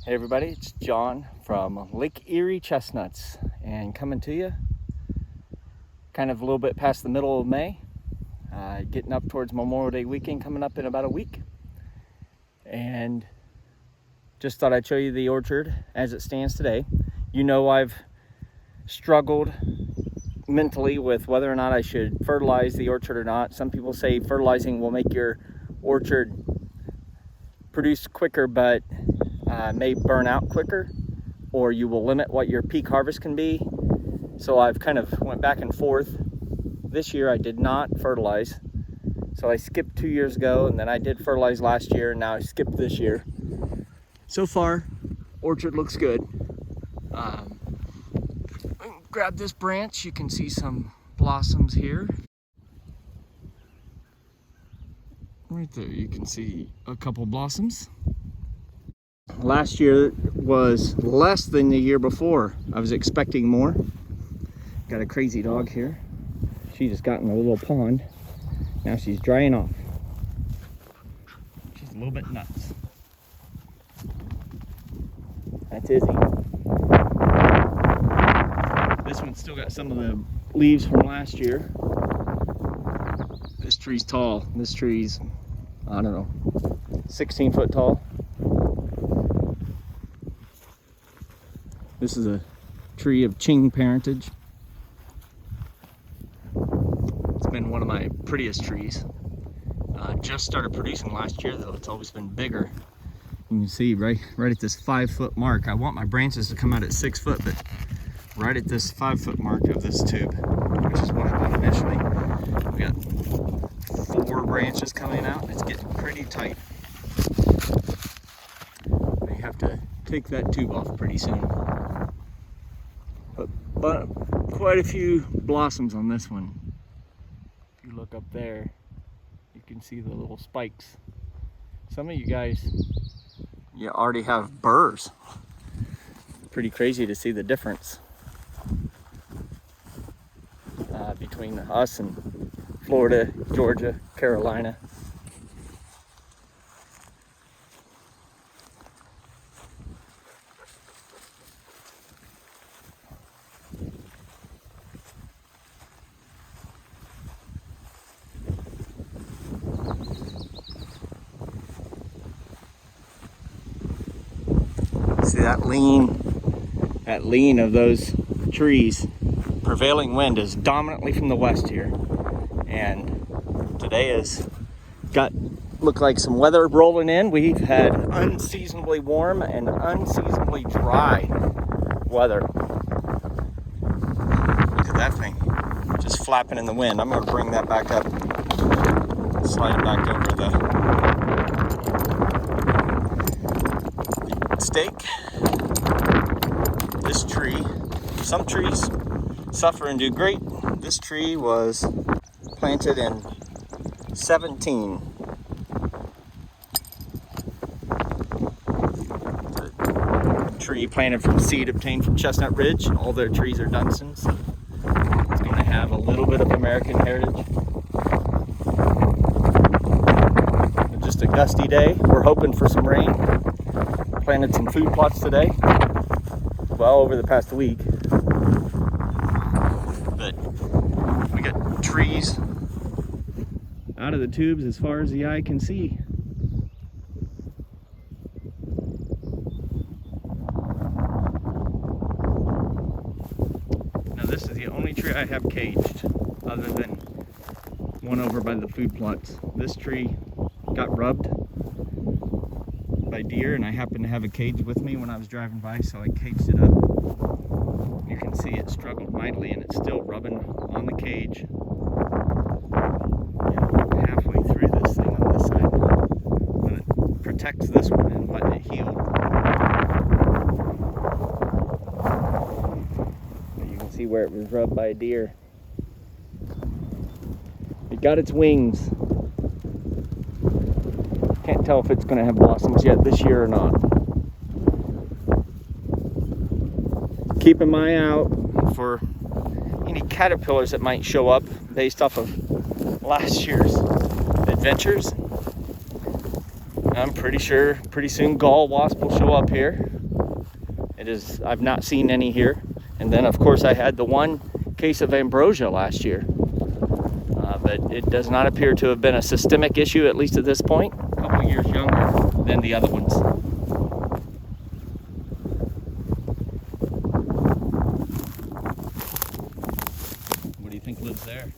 Hey everybody, it's John from Lake Erie Chestnuts, and coming to you kind of a little bit past the middle of May, getting up towards Memorial Day weekend coming up in about a week, and just thought I'd show you the orchard as it stands today. You know, I've struggled mentally with whether or not I should fertilize the orchard or not. Some people say fertilizing will make your orchard produce quicker, but may burn out quicker, or you will limit what your peak harvest can be. So I've kind of went back and forth. This year I did not fertilize, so I skipped 2 years ago, and then I did fertilize last year, and now I skipped this year. So far, orchard looks good. Grab this branch, you can see some blossoms here. Right there, you can see a couple blossoms. Last year was less than the year before. I was expecting more. Got a crazy dog here. She just got in a little pond. Now she's drying off. She's a little bit nuts. That's Izzy. This one's still got some of the leaves from last year. This tree's tall. This tree's, I don't know, 16 foot tall. This is a tree of parentage. It's been one of my prettiest trees. Just started producing last year though. It's always been bigger. You can see right at this 5 foot mark. I want my branches to come out at 6 foot, but right at this 5 foot mark of this tube, which is what I bought initially, we got 4 branches coming out. It's getting pretty tight. I have to take that tube off pretty soon. But quite a few blossoms on this one. If you look up there, you can see the little spikes. Some of you guys, you already have burrs. Pretty crazy to see the difference between us and Florida, Georgia, Carolina. See that lean of those trees. Prevailing wind is dominantly from the west here, and today has looked like some weather rolling in. We've had unseasonably warm and unseasonably dry weather. Look at that thing, just flapping in the wind. I'm going to bring that back up, slide it back over the stake. This tree, some trees suffer and do great. This tree was planted in 17. The tree planted from seed obtained from Chestnut Ridge. All their trees are Dunsans. It's going to have a little bit of American heritage. Just a gusty day. We're hoping for some rain. Planted some food plots today. Well, over the past week. But we got trees out of the tubes as far as the eye can see. Now this is the only tree I have caged, other than one over by the food plots. This tree got rubbed by deer, and I happened to have a cage with me when I was driving by, so I caged it up. You can see it struggled mightily, and it's still rubbing on the cage. And halfway through this thing on this side, but it protects this one and letting it heal. But you can see where it was rubbed by a deer. It got its wings. Can't tell if it's going to have blossoms yet this year or not. Keeping my eye out for any caterpillars that might show up based off of last year's adventures. I'm pretty sure pretty soon gall wasp will show up here. I've not seen any here. And then of course I had the one case of ambrosia last year. But it does not appear to have been a systemic issue, at least at this point. A couple years younger than the other ones. What do you think lives there?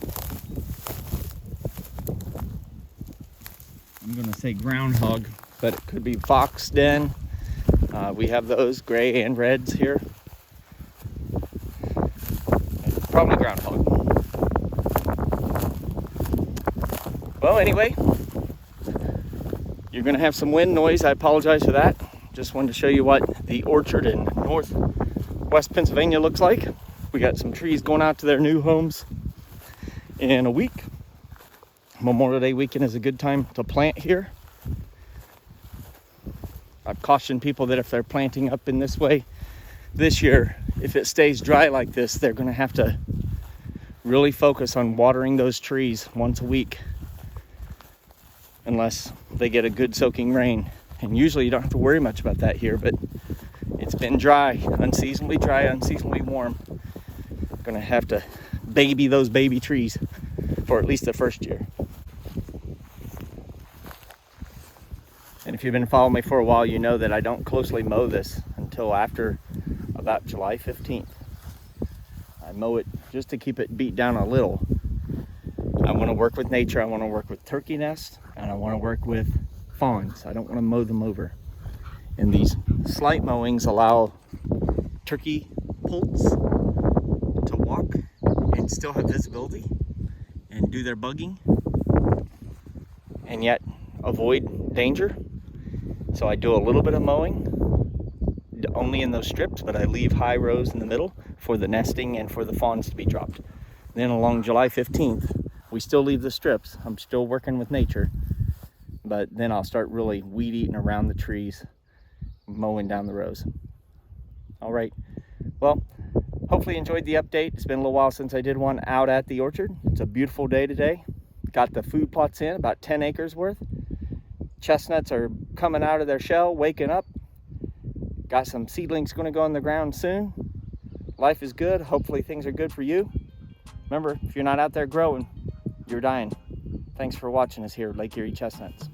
I'm gonna say groundhog, but it could be fox den. We have those gray and reds here. Probably groundhog. Well, anyway, you're gonna have some wind noise. I apologize for that. Just wanted to show you what the orchard in northwest Pennsylvania looks like. We got some trees going out to their new homes in a week. Memorial Day weekend is a good time to plant here. I've cautioned people that if they're planting up in this way this year, if it stays dry like this, they're gonna have to really focus on watering those trees once a week, unless they get a good soaking rain. And usually you don't have to worry much about that here, but it's been dry, unseasonably warm. Gonna have to baby those baby trees for at least the first year. And if you've been following me for a while, you know that I don't closely mow this until after about July 15th. I mow it just to keep it beat down a little. I want to work with nature. I want to work with turkey nests, and I want to work with fawns. I don't want to mow them over. And these slight mowings allow turkey poults to walk and still have visibility and do their bugging, and yet avoid danger. So I do a little bit of mowing, only in those strips, but I leave high rows in the middle for the nesting and for the fawns to be dropped. Then along July 15th, we still leave the strips. I'm still working with nature, but then I'll start really weed eating around the trees, mowing down the rows. All right, well, hopefully you enjoyed the update. It's been a little while since I did one out at the orchard. It's a beautiful day today. Got the food plots in, about 10 acres worth. Chestnuts are coming out of their shell, waking up. Got some seedlings going to go in the ground soon. Life is good. Hopefully things are good for you. Remember, if you're not out there growing, you're dying. Thanks for watching us here at Lake Erie Chestnuts.